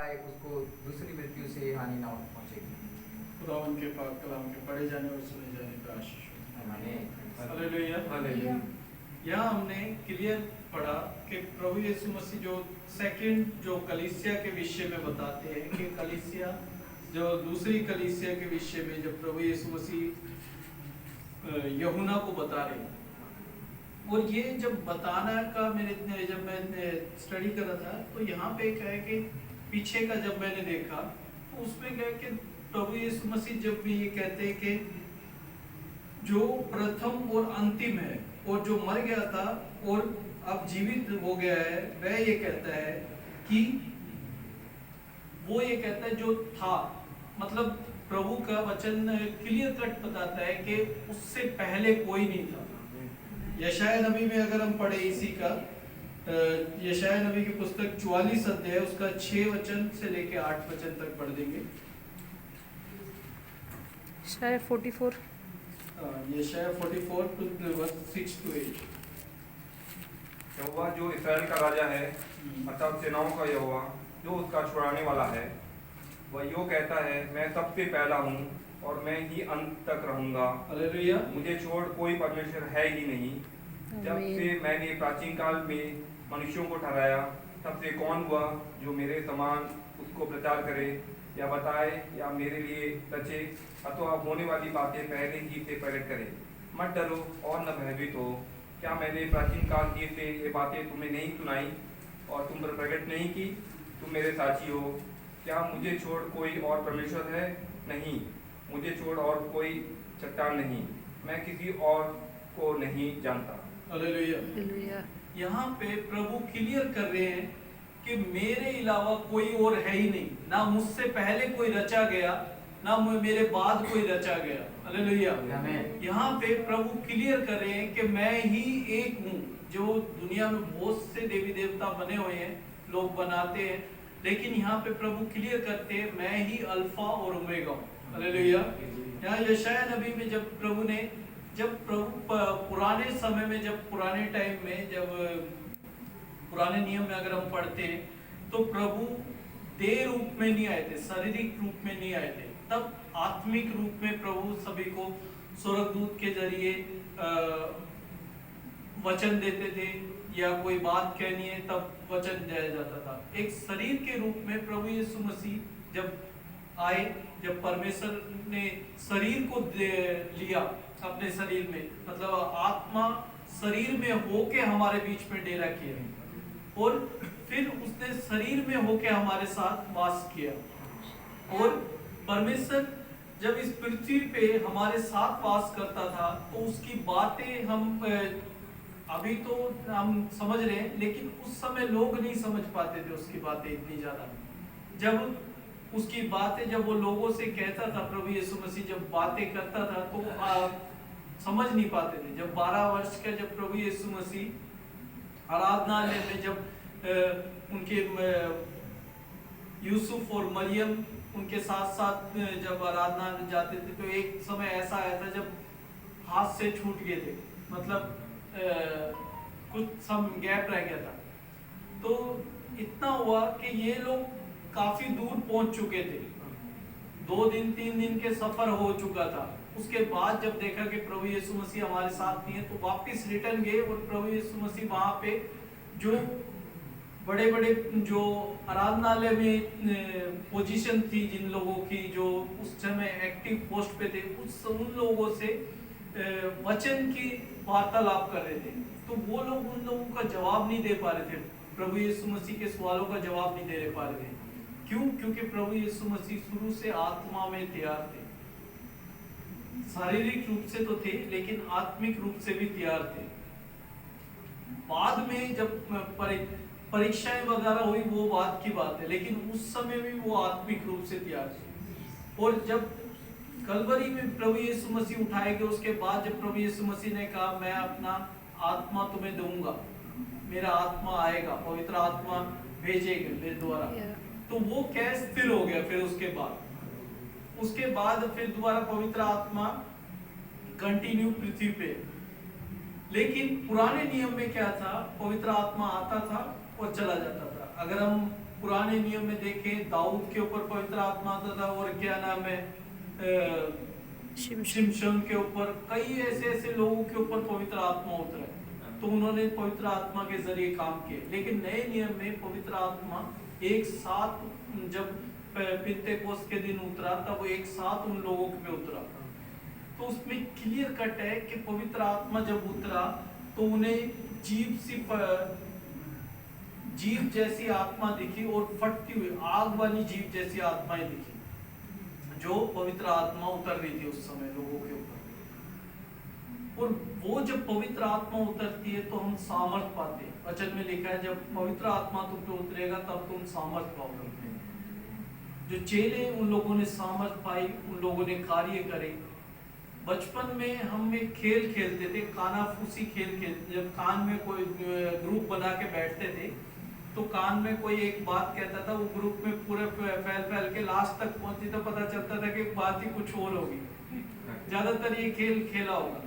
उसको दूसरी मृत्यु से हानि ना पहुंचेगी। खुदावन के पाक कलाम के पढ़े जाने और सुने जाने का आशीष हो। हालेलुया। हालेलुया। यहाँ हमने क्लियर पढ़ा कि प्रभु यीशु मसीह जो सेकंड जो कलीसिया के विषय में बताते हैं कि कलीसिया जो दूसरी कलीसिया के विषय में जब प्रभु यीशु मसीह यूहन्ना को बता रहे हैं, और ये जब बताना का जब मैं स्टडी कर रहा था तो यहाँ पे क्या है कि पीछे का जब मैंने देखा तो उसमें क्या है कि प्रभु यीशु मसीह जब भी ये कहते हैं कि जो प्रथम और अंतिम है और जो मर गया था और अब जीवित हो गया है, वह ये कहता है कि वो ये कहता है जो था, मतलब प्रभु का वचन क्लियर कट बताता है कि उससे पहले कोई नहीं था। यशाया नबी में अगर हम पढ़े इसी का यशाया नबी की पुस्तक 44 अध्याय उसका 6 वचन से लेके 8 वचन तक पढ़ देंगे। यशाया 44 यशाया 44 वर्स 6 to 8। यहोवा जो इस्राएल का राजा है, अर्थात सेनाओं का यहोवा जो उसका छुड़ाने वाला है, वह यो कहता है, मैं सबसे पहला हूँ और मैं ही अंत तक रहूंगा। हालेलुया। मुझे छोड़ कोई परमेश्वर है ही नहीं। जब से मैंने प्राचीन काल में मनुष्यों को ठहराया, तब से कौन हुआ जो मेरे समान उसको प्रचार करे या बताए या मेरे लिए रचे अथवा होने वाली बातें पहले ही से प्रकट करे। मत डरो और न भयभीत हो। क्या मैंने प्राचीन काल ही से ये बातें तुम्हें नहीं सुनाई और तुम पर प्रकट नहीं की? तुम मेरे साक्षी हो। क्या मुझे छोड़ कोई और परमेश्वर है? नहीं, मुझे छोड़ और कोई चट्टान नहीं, मैं किसी और को नहीं जानता। हालेलुया। यहाँ पे प्रभु क्लियर कर रहे हैं कि मेरे अलावा कोई और है ही नहीं, ना मुझसे पहले कोई रचा गया, ना मेरे बाद कोई रचा गया। हालेलुया। यहाँ पे प्रभु क्लियर कर रहे हैं कि मैं ही एक हूँ। जो दुनिया में बहुत से देवी देवता बने हुए हैं, लोग बनाते हैं, लेकिन यहाँ पे प्रभु क्लियर करते हैं मैं ही अल्फा और ओमेगा हूँ। हालेलुया। यहाँ यशाया नबी में जब प्रभु पुराने समय में, जब पुराने टाइम में, जब पुराने नियम में अगर हम पढ़ते हैं तो प्रभु देह रूप में नहीं आए थे, शारीरिक रूप में नहीं आए थे। तब आत्मिक रूप में प्रभु सभी को स्वर्गदूत के जरिए वचन देते थे, या कोई बात कहनी है तब वचन दिया जाता था। एक शरीर के रूप में प्रभु यीशु मसीह जब आए, जब परमेश्वर ने शरीर को लिया अपने शरीर में, मतलब आत्मा शरीर में होके हमारे बीच में डेरा किया, और फिर उसने शरीर में होके हमारे साथ वास किया। और परमेश्वर जब इस पृथ्वी पे हमारे साथ वास करता था तो उसकी बातें हम अभी तो हम समझ रहे हैं, लेकिन उस समय लोग नहीं समझ पाते थे उसकी बातें इतनी ज्यादा। जब उसकी बातें जब वो लोगों से कहता था, प्रभु यीशु मसीह जब बातें करता था तो समझ नहीं पाते थे। जब 12 वर्ष का जब प्रभु यीशु मसीह आराधनालय में जब उनके यूसुफ और मरियम उनके साथ साथ जब आराधना जाते थे तो एक समय ऐसा आया था जब हाथ से छूट गए थे, मतलब कुछ सम गैप रह गया था। तो इतना हुआ कि ये लोग काफी दूर पहुंच चुके थे, 2 दिन 3 दिन के सफर हो चुका था। उसके बाद जब देखा कि प्रभु यीशु मसीह हमारे साथ नहीं है तो वापस रिटर्न गए, और प्रभु यीशु मसीह वहां पे जो बड़े बड़े जो आराधनालय में पोजीशन थी जिन लोगों की जो उस समय एक्टिव पोस्ट पे थे, उन लोगों से वचन की वार्तालाप कर रहे थे। तो वो लोग उन लोगों का जवाब नहीं दे पा रहे थे, प्रभु यीशु मसीह के सवालों का जवाब नहीं दे पा रहे थे। क्यों? क्योंकि प्रभु यीशु मसीह शुरू से आत्मा में तैयार थे। शारीरिक रूप से तो थे, लेकिन आत्मिक रूप से भी तैयार थे। बाद में जब परीक्षाएं वगैरह हुई वो बात की बात है, लेकिन उस समय भी वो आत्मिक रूप से तैयार थे। और जब कलवरी में प्रभु यीशु मसीह उठाए गए, उसके बाद जब प्रभु यीशु मसीह ने कहा मैं अपना आत्मा तुम्हें दूंगा, मेरा आत्मा आएगा, पवित्र आत्मा भेजेगा मेरे द्वारा, तो वो क्या स्थिर हो गया। फिर उसके बाद फिर दोबारा पवित्र आत्मा कंटिन्यू पृथ्वी पे। लेकिन पुराने नियम में क्या था, पवित्र आत्मा आता था और चला जाता था। अगर हम पुराने नियम में देखें, दाऊद के ऊपर पवित्र आत्मा आता था, और क्या नाम है, शिमशोन के ऊपर, कई ऐसे ऐसे लोगों के ऊपर पवित्र आत्मा उतरा है, तो उन्होंने पवित्र आत्मा के जरिए काम किए। लेकिन नए नियम में पवित्र आत्मा एक साथ, जब पिन्तेकोस्त के दिन उतरा तब वो एक साथ उन लोगों पे उतरा। तो उसमें क्लियर कट है कि पवित्र आत्मा जब उतरा तो उन्हें जीव जैसी आत्मा दिखी, और फटती हुई आग वाली जीव जैसी आत्माएं दिखी, जो पवित्र आत्मा उतर रही थी उस समय लोगों के ऊपर। और वो जब पवित्र आत्मा उतरती है तो हम सामर्थ पाते हैं। वचन में लिखा है जब पवित्र आत्मा तुम पे उतरेगा तब तुम सामर्थ पाओगे। जो चेले, उन लोगों ने सामर्थ पाई, उन लोगों ने कार्य करे। बचपन में हम एक खेल खेलते थे, कानाफूसी खेल खेलते। जब कान में कोई ग्रुप बना के बैठते थे तो कान में कोई एक बात कहता था, वो ग्रुप में पूरे फैल के लास्ट तक पहुंची तो पता चलता था कि बात ही कुछ और होगी। ज्यादातर ये खेल खेला होगा।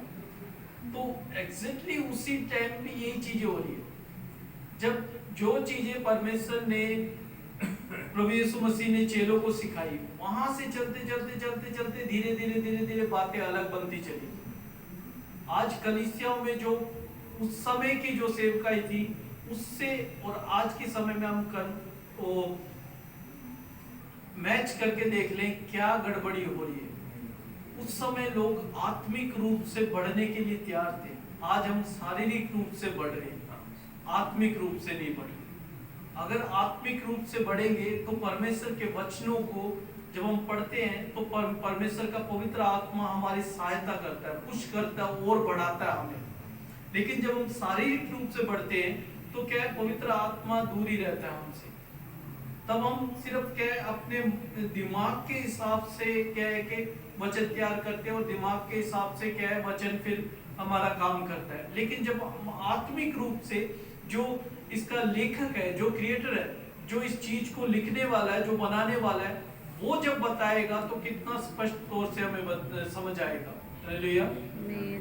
तो एग्जैक्टली उसी टाइम पे यही चीजें हो रही है। जब जो चीजें परमेश्वर ने, प्रभु यीशु मसीह ने चेलों को सिखाई, वहां से चलते धीरे धीरे बातें अलग बनती चली। आज कलीसियाओं में जो उस समय की जो सेवकाई थी उससे और आज के समय में हम मैच करके देख लें क्या गड़बड़ी हो रही है। उस समय लोग आत्मिक रूप से बढ़ने के लिए तैयार थे, आज हम शारीरिक रूप से बढ़ रहे हैं, आत्मिक रूप से नहीं बढ़ रहे। अगर आत्मिक रूप से बढ़ेंगे तो परमेश्वर के वचनों को जब हम पढ़ते हैं तो परमेश्वर का पवित्र आत्मा हमारी सहायता करता है, पुश करता है और बढ़ाता है हमें। लेकिन जब हम शारीरिक रूप से बढ़ते हैं तो क्या है, पवित्र आत्मा दूर ही रहता है हमसे। तब हम सिर्फ क्या है, अपने दिमाग के हिसाब से क्या है कि वचन तैयार करते हैं, और दिमाग के हिसाब से क्या है वचन फिर हमारा काम करता है। लेकिन जब हम आत्मिक रूप से, जो इसका लेखक है, जो क्रिएटर है, जो इस चीज को लिखने वाला है, जो बनाने वाला है, वो जब बताएगा तो कितना स्पष्ट तौर से हमें समझ आएगा। हालेलुया।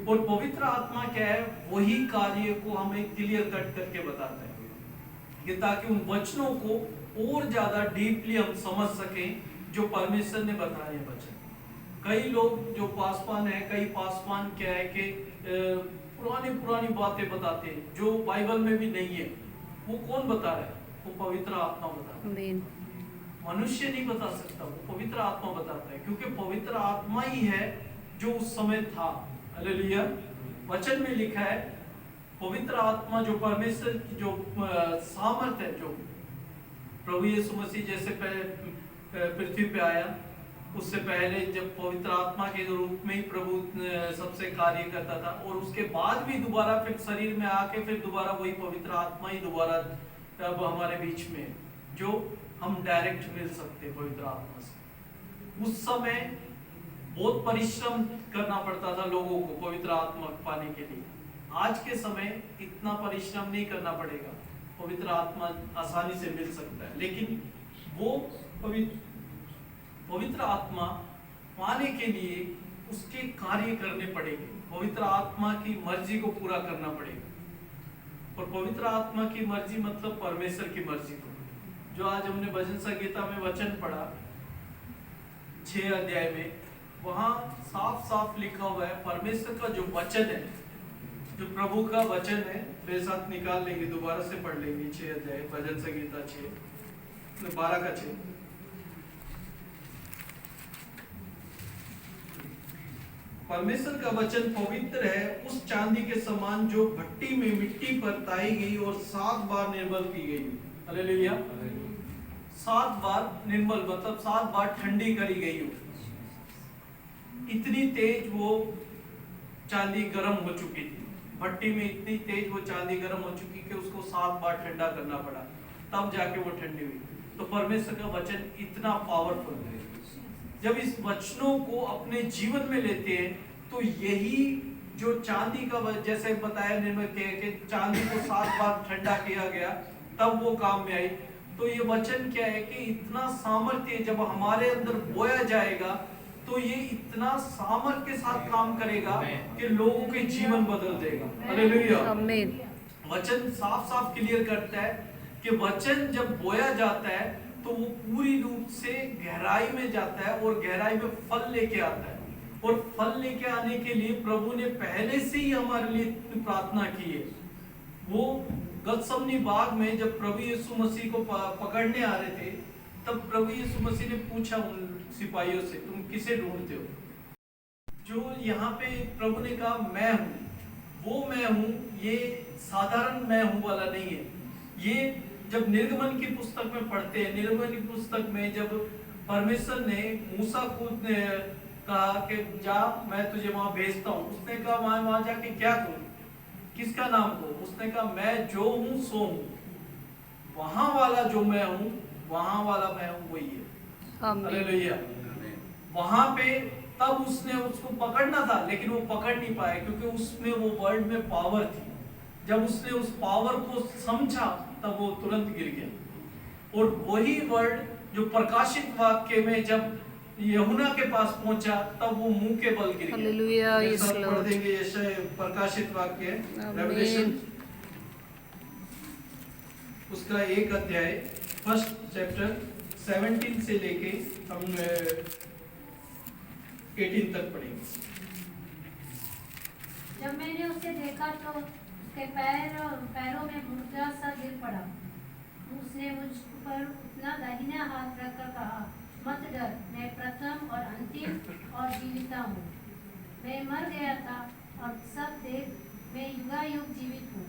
और पवित्र आत्मा क्या है, वही कार्य को हमें क्लियर कट करके बताता है कि ताकि उन वचनों को और ज्यादा डीपली हम समझ सकें जो परमेश्वर ने बताए हैं वचन। कई लोग जो पासवान है, कई पासवान क्या है कि पुरानी बातें बताते हैं जो बाइबल में भी नहीं है। वो कौन बता रहा है? वो पवित्र आत्मा बता रहा है। मनुष्य नहीं बता सकता, वो पवित्र आत्मा बताता है, क्योंकि पवित्र आत्मा ही है जो उस समय था। हालेलुया। वचन में लिखा है पवित्र आत्मा जो परमेश्वर की जो सामर्थ है, जो प्रभु यीशु मसीह जैसे पृथ्वी पे आया, उससे पहले जब पवित्र आत्मा के रूप में ही प्रभु सबसे कार्य करता था, और उसके बाद भी दोबारा फिर शरीर में आके फिर दोबारा वही पवित्र आत्मा ही दोबारा अब हमारे बीच में, जो हम डायरेक्ट मिल सकते हैं पवित्र आत्मा से। उस समय बहुत परिश्रम करना पड़ता था लोगों को पवित्र आत्मा पाने के लिए। आज के समय इतना परिश्रम नहीं करना पड़ेगा, पवित्र आत्मा आसानी से मिल सकता है। लेकिन वो पवित्र आत्मा पाने के लिए उसके कार्य करने पड़ेंगे, पवित्र आत्मा की मर्जी को पूरा करना पड़ेगा। और पवित्र आत्मा की मर्जी मतलब परमेश्वर की मर्जी को, जो आज हमने भजन संगीता में वचन पढ़ा 6 अध्याय में, वहां साफ साफ लिखा हुआ है परमेश्वर का जो वचन है, जो प्रभु का वचन है। मेरे साथ निकाल लेंगे, दोबारा से पढ़ लेंगे 6 अध्याय भजन संगीता 6 12 का 6। परमेश्वर का वचन पवित्र है उस चांदी के समान जो भट्टी में मिट्टी पर ताई गई और 7 बार निर्मल की गई। हालेलुया। 7 बार निर्मल मतलब 7 बार ठंडी करी गई हो। इतनी तेज वो चांदी गर्म हो चुकी थी, भट्टी में इतनी तेज वो चांदी गर्म हो चुकी कि उसको 7 बार ठंडा करना पड़ा, तब जाके वो ठंडी हुई। तो परमेश्वर का वचन इतना पावरफुल है। जब इस वचनों को अपने जीवन में लेते हैं तो यही जो चांदी का, जैसे बताया निर्मल के चांदी को 7 बार ठंडा किया गया तब वो काम में आई। तो ये वचन क्या है कि इतना सामर्थ्य जब हमारे अंदर बोया जाएगा तो ये इतना सामर्थ्य के साथ काम करेगा कि लोगों के जीवन बदल देगा। हालेलुया। आमीन। वचन साफ साफ क्लियर करता है कि वचन जब बोया जाता है तो वो पूरी रूप से गहराई में जाता है और गहराई में फल लेके आता है। और फल लेके आने के लिए प्रभु ने पहले से ही हमारे लिए प्रार्थना की है। वो गतसमनी बाग में जब प्रभु यीशु मसीह को पकड़ने आ रहे थे, तब प्रभु यीशु मसीह ने पूछा उन सिपाहियों से, तुम किसे ढूंढते हो? जो यहाँ पे प्रभु ने कहा मैं हूँ, वो मैं हूँ, ये साधारण मैं हूँ वाला नहीं है। ये जब निर्गमन की पुस्तक में पढ़ते हैं, निर्गमन की पुस्तक में जब परमेश्वर ने मूसा को कहा कि जा मैं तुझे वहां भेजता हूँ, उसने कहा वहां जाके क्या करूं, किसका नाम को? उसने कहा मैं जो हूँ सो हूँ, वहां वाला जो मैं हूँ, वहां वाला मैं हूँ वही है। हालेलुया। वहां पे तब उसने उसको पकड़ना था, लेकिन वो पकड़ नहीं पाया क्योंकि उसमें वो वर्ड में पावर थी। जब उसने उस पावर को समझा तब वो तुरंत गिर गया। और वही वर्ड जो प्रकाशित वाक्य में जब यूहन्ना के पास पहुंचा तब वो मुंह के बल गिर गया। हालेलुया, यस पढ़ लॉर्ड। देंगे यशायाह प्रकाशित वाक्य रेवलेशन उसका 1 अध्याय फर्स्ट चैप्टर 17 से लेके हम 18 तक पढ़ेंगे। जब मैंने उसे देखा तो उसके पैरों में मुर्दा सा गिर पड़ा। उसने मुझ पर अपना दाहिना हाथ रखकर कहा, मत डर, मैं प्रथम और अंतिम और जीविता हूँ। मैं मर गया था और सब देख मैं युगायुग जीवित हूँ,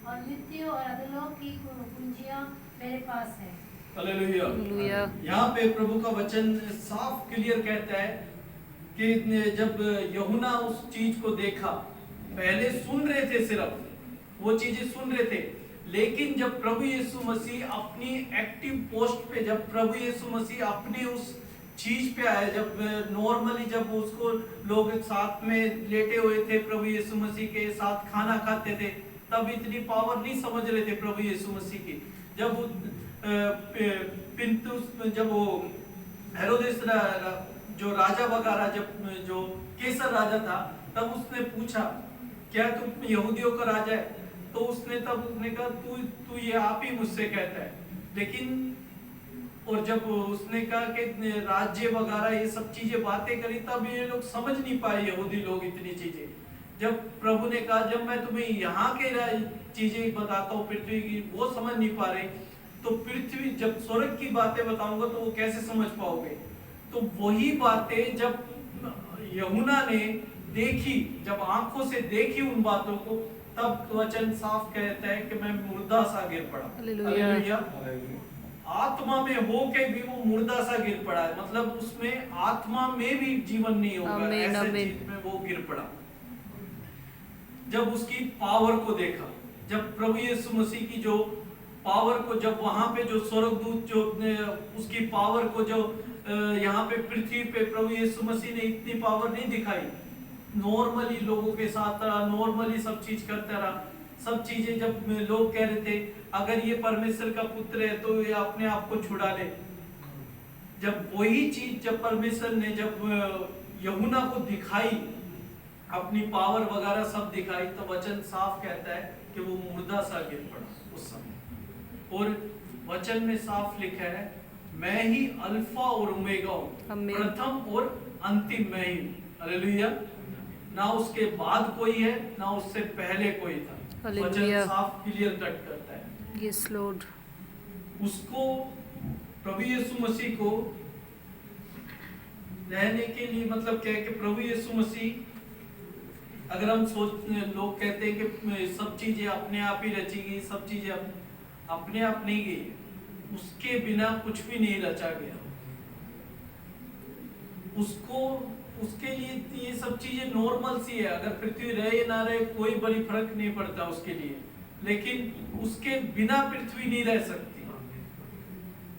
और मृत्यु और अधोलोक की कुंजियाँ मेरे पास है। हालेलुया। यहाँ पे प्रभु का वचन साफ क्लियर कहता है कि जब यूहन्ना उस चीज को देखा, पहले सुन रहे थे, सिर्फ वो चीजें सुन रहे थे, लेकिन जब प्रभु यीशु मसीह अपनी एक्टिव पोस्ट पे, जब प्रभु यीशु मसीह अपने उस चीज पे आए, जब नॉर्मली जब उसको लोग साथ में लेटे हुए थे, प्रभु यीशु मसीह के साथ खाना खाते थे, तब इतनी पावर नहीं समझ रहे थे प्रभु यीशु मसीह की। जब पिंतुस, जब वो हेरोदेस जो राजा वगैरह, जब जो केसर राजा था, तब उसने पूछा क्या तुम यहूदियों का राजा है? तो उसने तब उसने कहा तू ये आप ही मुझसे कहता है। लेकिन और जब उसने कहा कि राज्य वगैरह ये सब चीजें बातें करी, तब ये लोग समझ नहीं पाए, यहूदी लोग इतनी चीजें। जब प्रभु ने कहा जब मैं तुम्हें यहाँ के चीजें बताता हूँ पृथ्वी की, वो समझ नहीं पा रहे, तो पृथ्वी जब स्वर्ग की बातें बताऊंगा तो वो कैसे समझ पाओगे? तो वही बातें जब यूहन्ना ने देखी, जब आंखों से देखी उन बातों को, तब वचन साफ कहता है कि मैं मुर्दा सा गिर पड़ा। हालेलुया। आत्मा में होके भी वो मुर्दा सा गिर पड़ा है, मतलब उसमें आत्मा में भी जीवन नहीं होगा, ऐसे चीज में वो गिर पड़ा। जब उसकी पावर को देखा, जब प्रभु यीशु मसीह की जो पावर को, जब वहां पे जो स्वर्गदूत जो उसकी पावर को, जो यहाँ पे पृथ्वी पे प्रभु यीशु मसीह ने इतनी पावर नहीं दिखाई, नॉर्मली लोगों के साथ रहा, नॉर्मली सब चीज करता रहा, सब चीजें। जब लोग कह रहे थे अगर ये परमेश्वर का पुत्र है तो ये अपने आप को छुड़ा ले, जब वही चीज जब परमेश्वर ने जब यूहन्ना को दिखाई, अपनी पावर वगैरह सब दिखाई, तो वचन साफ कहता है कि वो मुर्दा सा गिर पड़ा उस समय। और वचन में साफ लिखा है मैं ही अल्फा और ओमेगा हूँ, प्रथम और अंतिम मैं ही हूँ। हालेलुया। ना उसके बाद कोई है, ना उससे पहले कोई था। वचन साफ क्लियर कट करता है। Yes Lord. उसको प्रभु यीशु मसीह को रहने के लिए, मतलब क्या है कि प्रभु यीशु मसीह, अगर हम लोग कहते हैं कि सब चीजें अपने आप ही रची गई, सब चीजें अपने आप नहीं गई, उसके बिना कुछ भी नहीं रचा गया। उसको, उसके लिए ये सब चीजें नॉर्मल सी है, अगर पृथ्वी रहे ना रहे कोई बड़ी फर्क नहीं पड़ता उसके लिए, लेकिन उसके बिना पृथ्वी नहीं रह सकती।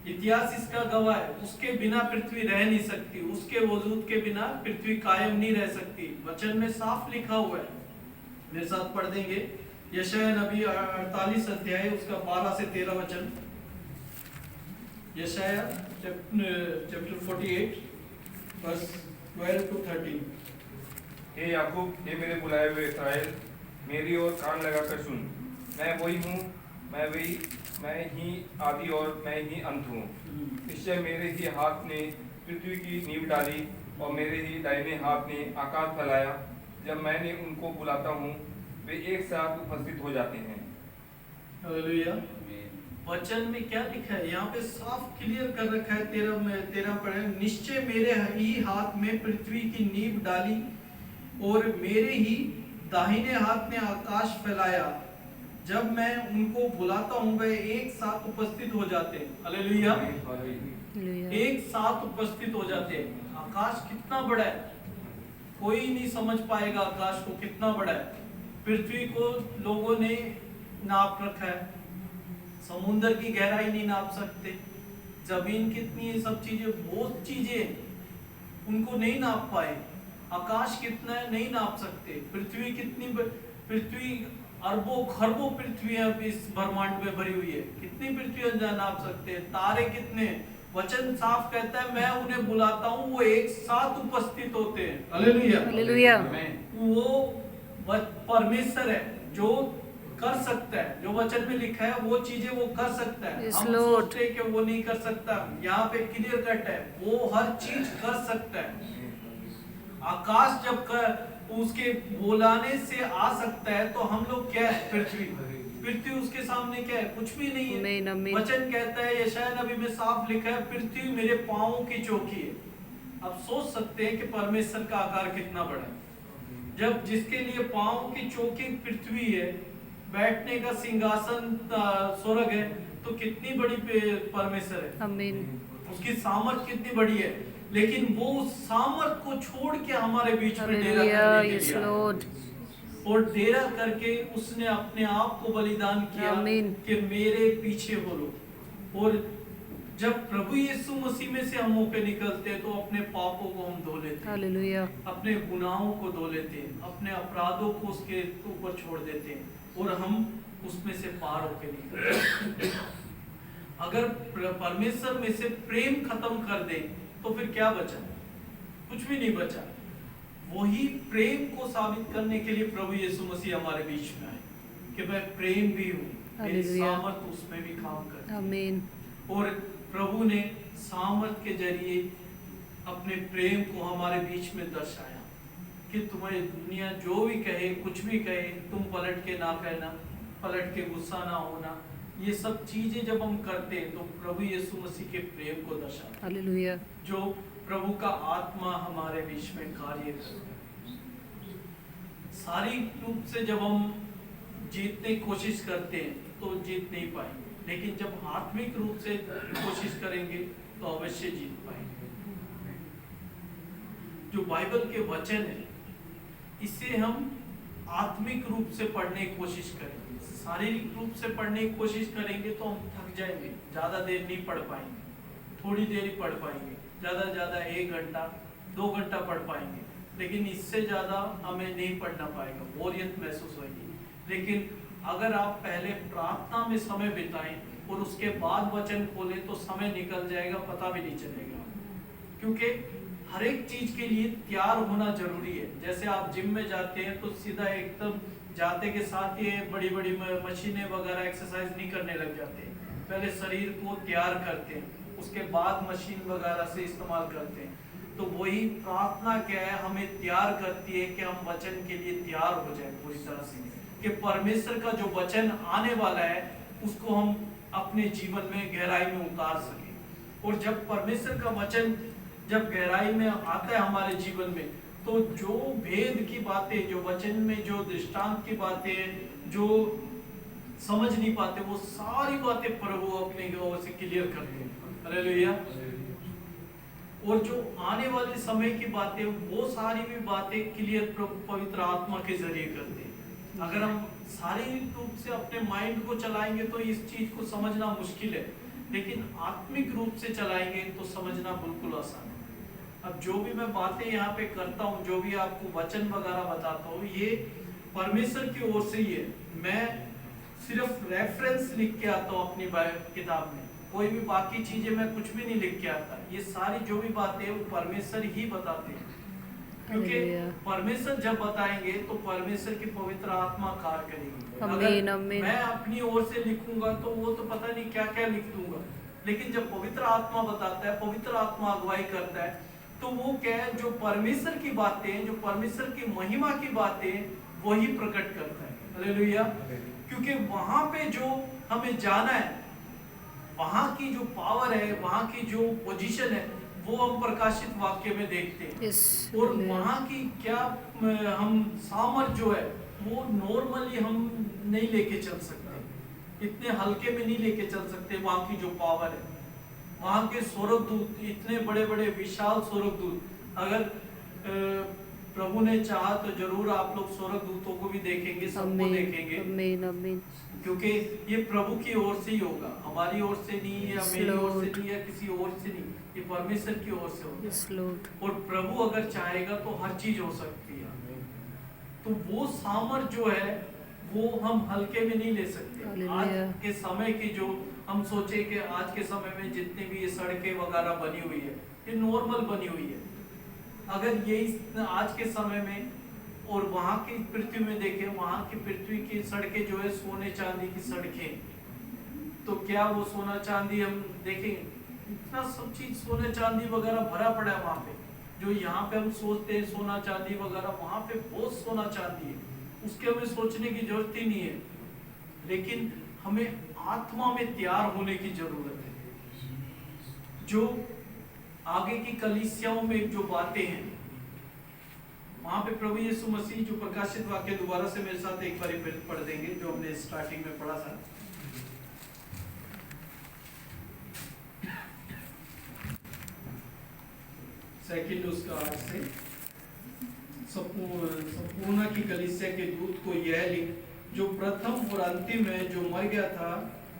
इतिहास इसका गवाह है, उसके बिना पृथ्वी रह नहीं सकती, उसके वजूद के बिना पृथ्वी कायम नहीं रह सकती। वचन में साफ लिखा हुआ है, मेरे साथ पढ़ देंगे यशायाह नबी 48 अध्याय उसका 12 से 13 वचन। यशायाह चैप्टर 48 वर्स 12 to 13। हे याकूब, हे मेरे बुलाए हुए इस्राएल, मेरी ओर कान लगाकर सुन। मैं वही हूँ मैं ही आदि और मैं ही अंत हूँ। निश्चय मेरे ही हाथ ने पृथ्वी की नींव डाली और मेरे ही दाहिने हाथ ने आकाश फैलाया। जब मैंने उनको बुलाता हूँ वे एक साथ उपस्थित हो जाते हैं। हालेलुया। वचन में क्या लिखा है? यहाँ पे साफ क्लियर कर रखा है। 13 पढ़े, निश्चय मेरे ही हाथ में पृथ्वी की नींव डाली और मेरे ही दाहिने हाथ ने आकाश फैलाया। जब मैं उनको बुलाता हूँ वे एक साथ उपस्थित हो जाते हैं। हालेलुया। एक साथ उपस्थित हो जाते हैं। आकाश कितना बड़ा है, कोई नहीं समझ पाएगा आकाश को कितना बड़ा है। पृथ्वी को लोगों ने नाप रखा है, समुद्र की गहराई नहीं नाप सकते, जमीन कितनी है, सब चीजें, बहुत चीजें उनको नहीं नाप पाए। आकाश कितना है नहीं नाप सकते। पृथ्वी कितनी, पृथ्वी अरबों खरबों पृथ्वियां इस ब्रह्मांड में भरी हुई है, कितनी पृथ्वी नाप सकते हैं। तारे कितने, वचन साफ कहता है मैं उन्हें बुलाता हूँ वो एक साथ उपस्थित होते हैं। हालेलुया। हालेलुया। वो परमेश्वर है जो कर सकता है, जो वचन में लिखा है वो चीजें वो कर सकता है। Yes, हम Lord. सोचते हैं कि वो नहीं कर सकता, यहाँ पे क्लियर कट है वो हर चीज कर सकता है। आकाश जब उसके बुलाने से आ सकता है तो हम लोग क्या है, पृथ्वी उसके सामने क्या है, कुछ भी नहीं है। आमीन, आमीन। वचन कहता है, यशायाह नबी में साफ लिखा है, पृथ्वी मेरे पांवों की चौकी है। अब सोच सकते हैं कि परमेश्वर का आकार कितना बड़ा है। जब जिसके लिए पांव की चौकी पृथ्वी है, बैठने का सिंहासन स्वर्ग है, तो कितनी बड़ी परमेश्वर है। आमीन। उसकी सामर्थ कितनी बड़ी है। लेकिन वो उस सामर्थ को छोड़ के हमारे बीच में डेरा हालेलुया। करने के यस लिए आया। लॉर्ड। और डेरा करके उसने अपने आप को बलिदान किया आमीन। कि मेरे पीछे हो लो। और जब प्रभु यीशु मसीह में से हम मुंह पे निकलते हैं तो अपने पापों को हम धो लेते हैं, हालेलुया। अपने गुनाहों को धो लेते हैं, अपने अपराधों को उसके ऊपर छोड़ देते हैं और हम उसमें से पार होके निकलते हैं। अगर परमेश्वर में से प्रेम खत्म कर दे तो फिर क्या बचा? कुछ भी नहीं बचा। वही प्रेम को साबित करने के लिए प्रभु यीशु मसीह हमारे बीच में आए कि मैं प्रेम भी हूँ, मेरी हालेलुया। सामर्थ उसमें भी काम करती है। आमीन। और प्रभु ने सामर्थ के जरिए अपने प्रेम को हमारे बीच में दर्शाया कि तुम्हें दुनिया जो भी कहे, कुछ भी कहे, तुम पलट के ना कहना, पलट के गुस्सा ना होना। ये सब चीजें जब हम करते हैं तो प्रभु यीशु मसीह के प्रेम को दर्शाता है, हालेलुया। जो प्रभु का आत्मा हमारे बीच में कार्य करता है। शारीरिक रूप से जब हम जीतने की कोशिश करते हैं तो जीत नहीं पाएंगे, लेकिन जब आत्मिक रूप से कोशिश करेंगे तो अवश्य जीत पाएंगे। जो बाइबल के वचन है इसे हम आत्मिक रूप से पढ़ने की कोशिश करेंगे। शारीरिक रूप से पढ़ने की कोशिश करेंगे तो हम थक जाएंगे, ज्यादा देर नहीं पढ़ पाएंगे, थोड़ी देर ही पढ़ पाएंगे, ज्यादा ज्यादा 1 घंटा 2 घंटा पढ़ पाएंगे, लेकिन इससे ज्यादा हमें नहीं पढ़ना पाएगा, बोरियत महसूस होगी। लेकिन अगर आप पहले प्रार्थना में समय बिताएं और उसके बाद वचन खोलें तो समय निकल जाएगा, पता भी नहीं चलेगा। क्योंकि हर एक चीज के लिए तैयार होना जरूरी है। जैसे आप जिम में जाते हैं तो सीधा एकदम जाते के साथ ये बड़ी बड़ी मशीनें वगैरह एक्सरसाइज नहीं करने लग जाते हैं, पहले शरीर को तैयार करते हैं, उसके बाद मशीन वगैरह से इस्तेमाल करते हैं। तो वही प्रार्थना क्या है, हमें तैयार करती है कि हम वचन के लिए तैयार हो जाए पूरी तरह से, कि परमेश्वर का जो वचन आने वाला है उसको हम अपने जीवन में गहराई में उतार सकें। और जब परमेश्वर का वचन जब गहराई में आता है हमारे जीवन में, तो जो भेद की बातें, जो वचन में जो दृष्टांत की बातें जो समझ नहीं पाते, वो सारी बातें प्रभु अपने ओर से क्लियर करते हैं। हालेलुया। और जो आने वाले समय की बातें, वो सारी भी बातें क्लियर प्रभु पवित्र आत्मा के जरिए करते हैं। अगर हम शारीरिक रूप से अपने माइंड को चलाएंगे तो इस चीज को समझना मुश्किल है, लेकिन आत्मिक रूप से चलाएंगे तो समझना बिल्कुल आसान है। अब जो भी मैं बातें यहाँ पे करता हूँ, जो भी आपको वचन वगैरह बताता हूँ, ये परमेश्वर की ओर से ही है। मैं सिर्फ रेफरेंस लिख के आता हूँ अपनी किताब में, कोई भी बाकी चीजें मैं कुछ भी नहीं लिख के आता। ये सारी जो भी बातें हैं वो परमेश्वर ही बताते हैं, क्योंकि परमेश्वर जब बताएंगे तो परमेश्वर की पवित्र आत्मा कार्य करेगी। आमीन, आमीन। मैं अपनी ओर से लिखूंगा तो वो तो पता नहीं क्या क्या लिख दूंगा, लेकिन जब पवित्र आत्मा बताता है, पवित्र आत्मा अगुवाई करता है, तो वो क्या है, जो परमेश्वर की बातें, जो परमेश्वर की महिमा की बातें, वही प्रकट करता है। हालेलुया। क्योंकि वहां पे जो हमें जाना है, वहां की जो पावर है, वहां की जो पोजीशन है, वो हम प्रकाशित वाक्य में देखते हैं। यस, और वहां की क्या हम सामर्थ जो है, वो नॉर्मली हम नहीं लेके चल सकते, इतने हल्के में नहीं लेके चल सकते। वहां की जो पावर है, वहां के स्वर्गदूत, इतने बड़े बड़े विशाल स्वर्गदूत, अगर प्रभु ने चाहा तो जरूर आप लोग स्वर्गदूतों को भी देखेंगे, सबको आमीन, देखेंगे, आमीन, आमीन। क्योंकि ये प्रभु की ओर से ही होगा, हमारी ओर से नहीं, या मेरी ओर से नहीं, या किसी और से नहीं, ये परमेश्वर की ओर से होगा। Yes Lord. और प्रभु अगर चाहेगा तो हर चीज हो सकती है। तो वो सामर्थ जो है, वो हम हल्के में नहीं ले सकते। हालेलुया। आज के समय की जो हम सोचे कि आज के समय में जितने भी ये सड़कें वगैरह बनी हुई है, ये नॉर्मल बनी हुई है। अगर ये आज के समय में और वहाँ की पृथ्वी में देखें, वहाँ की पृथ्वी की सड़कें जो है सोने चांदी की सड़कें, तो क्या वो सोना चांदी हम देखें, इतना सब चीज सोने चांदी वगैरह भरा पड़ा है वहाँ पे। जो यहाँ पे हम सोचते हैं सोना चांदी वगैरह, वहाँ पे बहुत सोना चांदी है, उसके हमें सोचने की जरूरत ही नहीं है। लेकिन हमें आत्मा में तैयार होने की जरूरत है। जो आगे की कलीसियाओं में जो बातें हैं, वहां पे प्रभु यीशु मसीह जो प्रकाशित वाक्य दोबारा से मेरे साथ एक बार पढ़ देंगे, जो हमने स्टार्टिंग में पढ़ा था। सेकंड उसका 8 से, संपूर्ण की कलीसिया के दूत को यह लिख, जो प्रथम और अंतिम है, जो मर गया था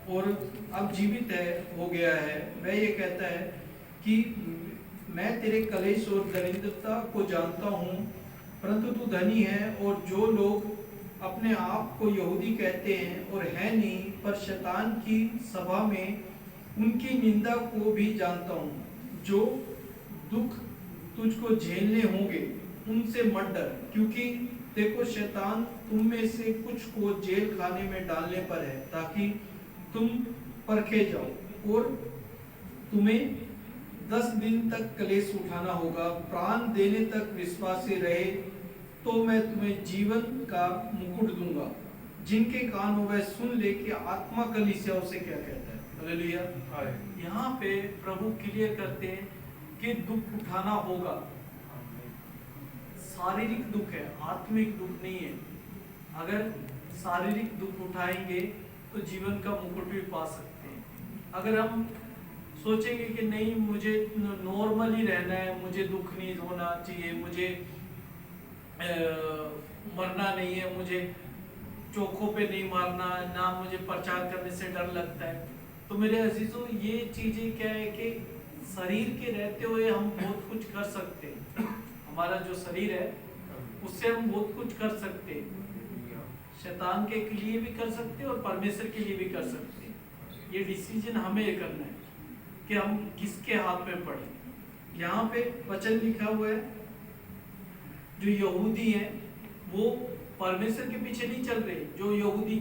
और अब जीवित है हो गया है, वह ये कहता है कि मैं तेरे कलेश और दरिद्रता को जानता हूँ, परंतु तू धनी है, और जो लोग अपने आप को यहूदी कहते हैं और है नहीं, पर शैतान की सभा में उनकी निंदा को भी जानता हूँ। जो दुख तुझको झेलने होंगे उनसे मत डर, क्योंकि देखो शैतान तुम में से कुछ को जेल खाने में डालने पर है, ताकि तुम परखे जाओ, और तुम्हें 10 दिन तक कलेश उठाना होगा। प्राण देने तक विश्वासी रहे तो मैं तुम्हें जीवन का मुकुट दूंगा। जिनके कान हो वह सुन ले कि आत्मा कलीसियाओं से क्या कहता है। हालेलुया। यहाँ पे प्रभु क्लियर करते हैं कि दुख उठाना होगा। शारीरिक दुख है, आत्मिक दुख नहीं है। अगर शारीरिक दुख उठाएंगे तो जीवन का मुकुट भी पा सकते हैं। अगर हम सोचेंगे कि नहीं मुझे नॉर्मल ही रहना है, मुझे दुख नहीं होना चाहिए, मुझे मरना नहीं है, मुझे चौकों पे नहीं मारना, ना मुझे प्रचार करने से डर लगता है, तो मेरे अजीजों ये चीजें क्या है कि शरीर के रहते हुए हम बहुत कुछ कर सकते हैं। हमारा जो शरीर है उससे हम बहुत कुछ कर सकते हैं, शैतान के लिए भी कर सकते हैं और परमेश्वर के लिए भी कर सकते हैं। ये डिसीजन हमें करना है कि हम किसके हाथ में पड़े। यहाँ पे वचन लिखा हुआ है, जो यहूदी हैं वो परमेश्वर के पीछे नहीं चल रहे, जो यहूदी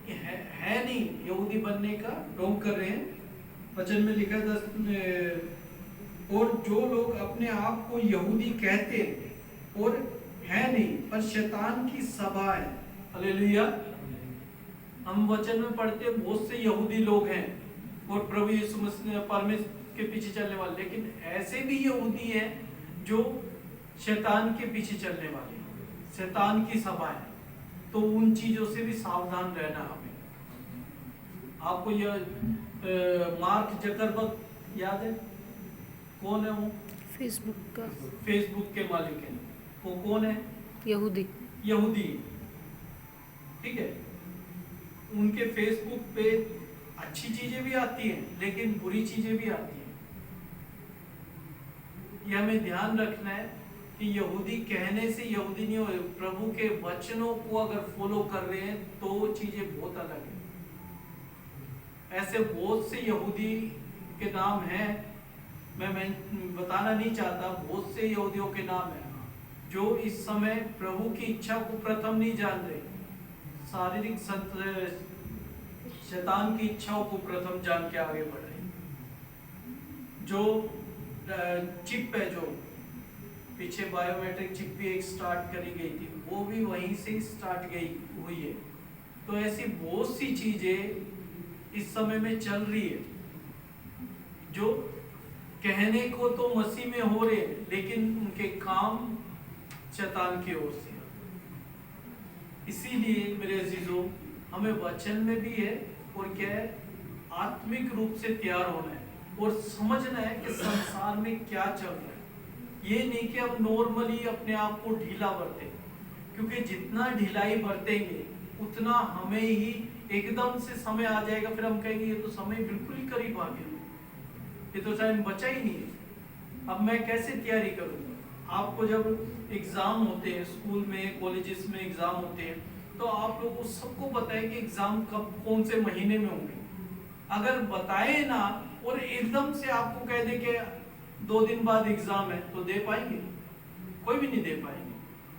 है नहीं, यहूदी बनने का ढोंग कर रहे हैं। वचन में लिखा है और जो लोग अपने आप को यहूदी कहते हैं और है नहीं, पर शैतान की सभा है। हालेलुया। हम वचन में पढ़ते हैं बहुत से यहूदी लोग हैं और प्रभु यीशु मसीह परमेश्वर के पीछे चलने वाले, लेकिन ऐसे भी यहूदी हैं जो शैतान के पीछे चलने वाले, शैतान की सभा है। तो उन चीजों से भी सावधान रहना हमें। आपको यह मार्क जकरबर्ग याद है? कौन है वो? फेसबुक का, फेसबुक के मालिक है। वो कौन है? यहूदी। यहूदी, ठीक है। उनके फेसबुक पे अच्छी चीजें भी आती हैं लेकिन बुरी चीजें भी आती हैं। ये हमें ध्यान रखना है कि यहूदी कहने से यहूदी नहीं हो, प्रभु के वचनों को अगर फॉलो कर रहे हैं तो चीजें बहुत अलग है। ऐसे बहुत से यहूदी के नाम हैं, मैं बताना नहीं चाहता, बहुत से यहूदियों के नाम हैं जो इस समय प्रभु की इच्छा को प्रथम नहीं जान रहे, शारीरिक शैतान की इच्छाओं को प्रथम जान के आगे बढ़े। जो चिप है, जो पीछे बायोमेट्रिक चिप भी एक स्टार्ट करी गई थी, वो भी वहीं से स्टार्ट गई हुई है। तो ऐसी बहुत सी चीजें इस समय में चल रही है जो कहने को तो मसीह में हो रहे हैं, लेकिन उनके काम शैतान की ओर से। इसीलिए मेरे अजीजों, हमें वचन में भी है और क्या है, आत्मिक रूप से तैयार होना है और समझना है कि संसार में क्या चल रहा है। ये नहीं कि हम नॉर्मली अपने आप को ढीला बरतें, क्योंकि जितना ढिलाई बरतेंगे उतना हमें ही एकदम से समय आ जाएगा, फिर हम कहेंगे ये तो समय बिल्कुल ही करीब आ गया, ये तो टाइम बचा ही नहीं है, अब मैं कैसे तैयारी करूंगा। आपको जब एग्जाम होते हैं, स्कूल में कॉलेजेस में एग्जाम होते हैं, तो आप लोगों को सबको पता है कि एग्जाम कब कौन से महीने में होंगे। अगर बताए ना और एकदम से आपको कह दे कि 2 दिन बाद एग्जाम है, तो दे पाएंगे? कोई भी नहीं दे पाएंगे।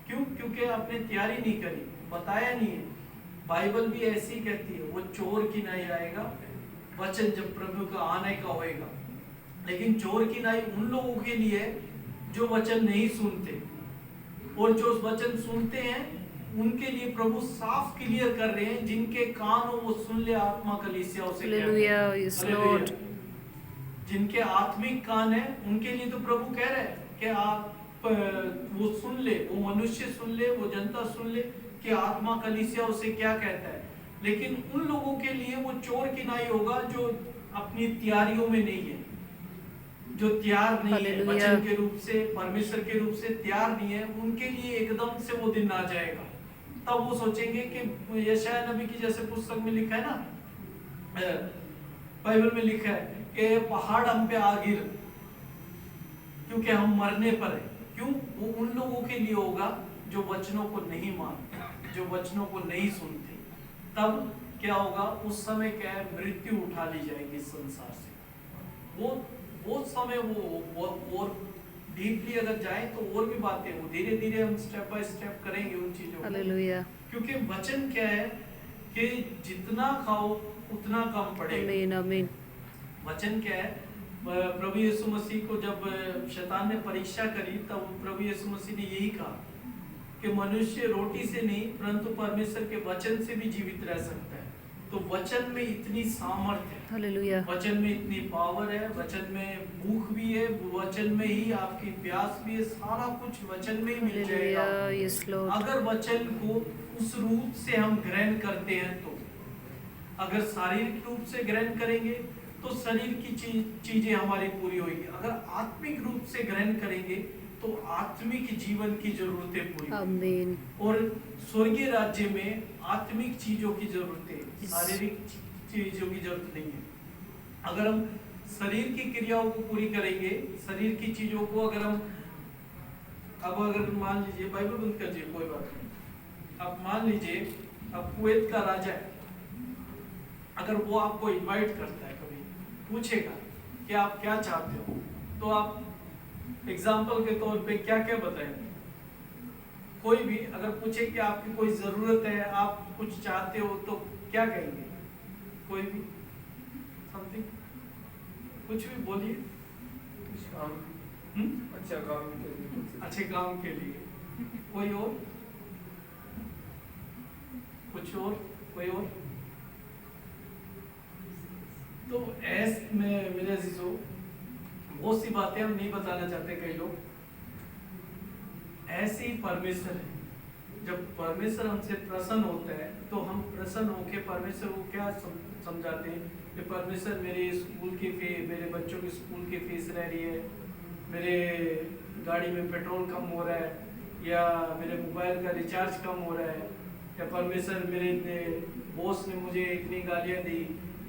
क्यों? क्योंकि आपने तैयारी नहीं करी, बताया नहीं है। बाइबल भी ऐसी कहती है, वो चोर की नहीं आएगा वचन जब प्रभु का आने का होएगा। लेकिन चोर की नाई उन लोगों के लिए जो वचन नहीं सुनते, और जो वचन सुनते हैं उनके लिए प्रभु साफ क्लियर कर रहे हैं, जिनके कान हो वो सुन ले आत्मा कलीसियाओं से कहता है। Hallelujah, yes, hallelujah. Lord. जिनके आत्मिक कान है उनके लिए तो प्रभु कह रहे हैं कि आप वो सुन ले, वो मनुष्य सुन ले, वो जनता सुन ले कि आत्मा कलीसियाओं से क्या कहता है। लेकिन उन लोगों के लिए वो चोर की नाई होगा जो अपनी तैयारियों में नहीं है, जो तैयार नहीं है, हालेलुया। वचन के रूप से, परमेश्वर के रूप से तैयार नहीं है। उनके लिए एकदम से वो दिन आ जाएगा, तब वो सोचेंगे कि यशायाह नबी की जैसे पुस्तक में लिखा है ना, बाइबल में लिखा है कि पहाड़ हम पे आ गिर, क्योंकि हम मरने पर है। क्यों? वो उन लोगों के लिए होगा जो वचनों को नहीं मानते, जो वचनों को नहीं सुनते। तब क्या होगा? उस समय क्या है, मृत्यु उठा ली जाएगी इस संसार से। वो समय वो और डीपली अगर जाए तो और भी बातें, वो धीरे धीरे हम स्टेप बाय स्टेप करेंगे उन चीजों को। Hallelujah. क्योंकि वचन क्या है कि जितना खाओ उतना कम पड़ेगा। Amen, amen. वचन क्या है? प्रभु यीशु मसीह को जब शैतान ने परीक्षा करी, तब प्रभु यीशु मसीह ने यही कहा कि मनुष्य रोटी से नहीं परंतु परमेश्वर के वचन से भी जीवित रह सकता है। तो वचन में इतनी सामर्थ्य है, Hallelujah. वचन में इतनी पावर है, वचन में भूख भी है, वचन में ही आपकी प्यास भी है, सारा कुछ वचन में ही मिल जाएगा। Hallelujah, yes, Lord. अगर वचन को उस रूप से हम ग्रहण करते हैं तो, अगर शारीरिक रूप से ग्रहण करेंगे तो शरीर की चीजें हमारी पूरी होगी। अगर आत्मिक रूप से ग्रहण करेंगे तो आत्मिक जीवन की जरूरतें पूरी होंगी। Amen. और स्वर्गीय राज्य में आत्मिक चीजों की जरूरत है, शारीरिक चीजों की जरूरत नहीं है। अगर हम शरीर की क्रियाओं को पूरी करेंगे, शरीर की चीजों को अगर हम, अब अगर मान लीजिए, बाइबल बंद करिए, कोई बात नहीं, अब मान लीजिए अब कुवैत का राजा है, अगर वो आपको इनवाइट करता है, कभी पूछेगा कि आप क्या चाहते हो, तो आप एग्जाम्पल के तौर पे क्या क्या बताएंगे? कोई भी अगर पूछे कि आपकी कोई जरूरत है, आप कुछ चाहते हो, तो क्या कहेंगे? कोई भी समथिंग, कुछ भी बोलिए। अच्छा काम के लिए, अच्छे काम के लिए। कोई और? कुछ और? कोई और? तो ऐसे में मेरे अजीजों, बहुत सी बातें हम नहीं बताना चाहते कई लोग, ऐसे ही परमेश्वर है। जब परमेश्वर हमसे प्रसन्न होता है तो हम प्रसन्न होकर परमेश्वर को क्या समझाते हैं कि परमेश्वर मेरे स्कूल की फीस, मेरे बच्चों की स्कूल की फीस रह रही है, मेरे गाड़ी में पेट्रोल कम हो रहा है, या मेरे मोबाइल का रिचार्ज कम हो रहा है, या परमेश्वर मेरे बॉस ने मुझे इतनी गालियाँ दी।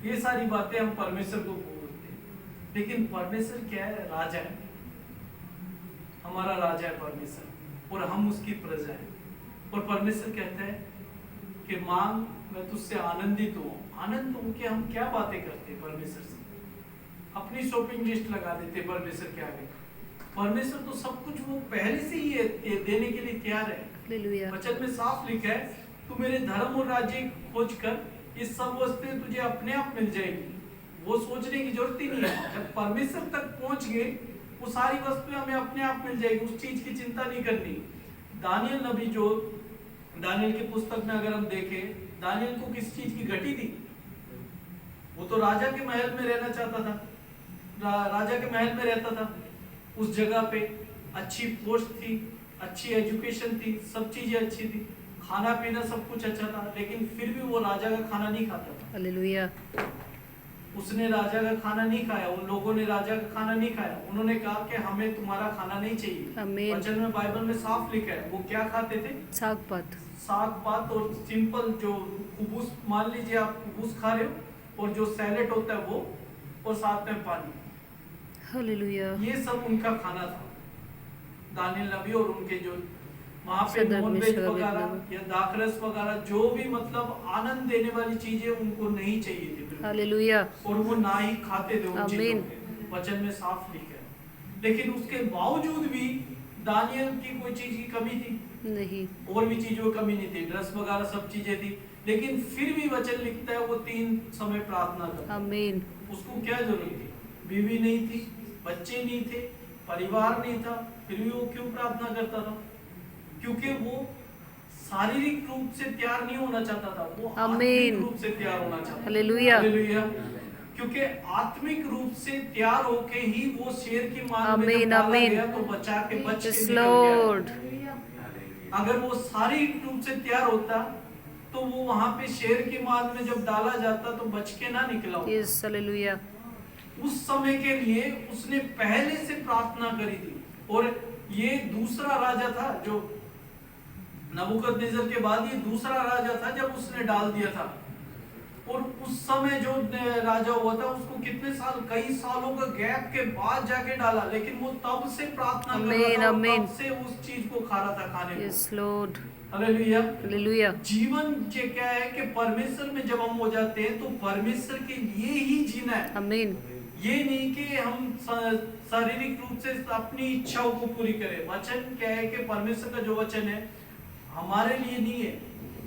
ये सारी बातें हम परमेश्वर को बोलते हैं। लेकिन परमेश्वर क्या है? राजा है, हमारा राजा है परमेश्वर, और हम उसकी प्रजा है। और परमेश्वर कहता है कि मांग, मैं तुझसे आनंदित हूँ। आनंद होके हम क्या बातें करते हैं परमेश्वर से? अपनी शॉपिंग लिस्ट लगा देते परमेश्वर के आगे। परमेश्वर तो सब कुछ वो पहले से ही देने के लिए तैयार है। Hallelujah. वचन में साफ लिखा है, तू मेरे धर्म और राज्य की खोज कर, ये सब वस्तुएं तुझे अपने आप मिल जाएगी। वो सोचने की जरूरत ही नहीं है। जब परमेश्वर तक पहुंच गए, वो सारी वस्तुएं हमें अपने आप मिल जाएगी, उस चीज की चिंता नहीं करनी। दानियल नबी, जो दानियल की पुस्तक में अगर हम देखें, दानियल को किस चीज की घटी थी? वो तो राजा के महल में रहना चाहता था, राजा के महल में रहता था। उस जगह पे अच्छी पोस्ट थी, अच्छी एजुकेशन थी, सब चीजें अच्छी थी, खाना पीना सब कुछ अच्छा था, लेकिन फिर भी वो राजा का खाना नहीं खाता था। हालेलुया। उसने राजा का खाना नहीं खाया, उन लोगों ने राजा का खाना नहीं खाया। उन्होंने कहा कि हमें तुम्हारा खाना नहीं चाहिए। आमीन। वचन में, बाइबल में साफ लिखा है, वो क्या खाते थे? साग पात। साग पात और सिंपल जो कुबूस, मान लीजिए आप कुबूस खा रहे हो, और जो सैलेड होता है वो, और साथ में पानी, हालेलुया। ये सब उनका खाना था। दानियल नबी और उनके जो वहाँ पे सदर नॉन में वेज शराब वगैरह लगना। या दाखरस वगैरह, जो भी मतलब आनंद देने वाली चीजें उनको नहीं चाहिए थी बिल्कुल। हालेलुया। और वो ना ही खाते थे उन चीजों आमीन। को। वचन में साफ लिखा है। लेकिन उसके बावजूद भी दानियल की कोई चीज की कमी थी नहीं। और भी चीजों की कमी नहीं थी, ड्रेस वगैरह सब चीजें थी, लेकिन फिर भी वचन लिखता है वो 3 समय प्रार्थना करता। आमीन। उसको क्या जरूरत थी? बीवी नहीं थी, बच्चे नहीं थे, परिवार नहीं था, फिर भी वो क्यों प्रार्थना करता था? क्योंकि वो शारीरिक रूप से तैयार नहीं होना चाहता था, वो आमीन। आत्मिक रूप से तैयार होना चाहता था। हालेलुया। हालेलुया। क्योंकि आत्मिक रूप से तैयार होके ही वो शेर की मान में जब आमीन, डाला आमीन। गया तो बचा के बच के यस निकल गया। लॉर्ड। अगर वो शारीरिक रूप से तैयार होता तो वो वहां पे शेर की मान में जब डाला जाता तो बच के ना निकला होता। Yes hallelujah. उस समय के लिए उसने पहले से प्रार्थना करी थी। और ये दूसरा राजा था, जो नबूकदनेस्सर के बाद ये दूसरा राजा था जब उसने डाल दिया था। और उस समय जो राजा हुआ था उसको कितने साल, कई सालों का गैप के बाद जाके डाला, लेकिन वो तब से प्रार्थना कर रहा था, और आमीन। तब से उस चीज को खा रहा था, खाने को। Yes Lord. हालेलुया। हालेलुया। जीवन ये क्या है कि परमेश्वर में जब हम हो जाते हैं तो परमेश्वर के लिए ही जीना है। आमीन। ये नहीं कि हम शारीरिक रूप से अपनी इच्छाओं को पूरी करें। वचन क्या है कि परमेश्वर का जो वचन है हमारे लिए नहीं है,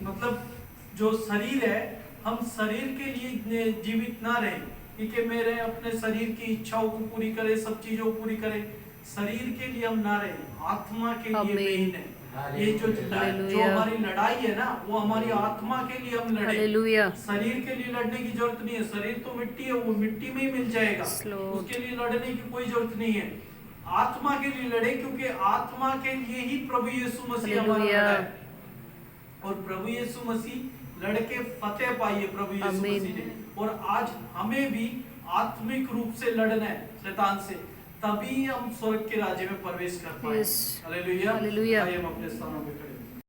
मतलब जो शरीर है, हम शरीर के लिए जीवित ना रहें कि मेरे अपने शरीर की इच्छाओं को पूरी करें, सब चीजों को पूरी करें। शरीर के लिए हम ना रहें, आत्मा के लिए आमीन। मेन है। ये जो हालेलुया। हमारी लड़ाई है ना, वो हमारी आत्मा के लिए हम लड़े। हालेलुया। शरीर के लिए लड़ने की जरूरत नहीं है, शरीर तो मिट्टी है, वो मिट्टी में ही मिल जाएगा, Yes, Lord. उसके लिए लड़ने की कोई जरूरत नहीं है। आत्मा के लिए लड़े, क्योंकि आत्मा के लिए ही प्रभु यीशु मसीह हमारा हालेलुया। लड़ा है। और प्रभु यीशु मसीह लड़के फतेह पाई है प्रभु यीशु आमीन। मसीह ने। और आज हमें भी आत्मिक रूप से लड़ना है शैतान से, तभी हम स्वर्ग के राज्य में प्रवेश कर पाएंगे। Yes. हालेलुया। हालेलुया। आइए हम अपने स्थानों पे खड़े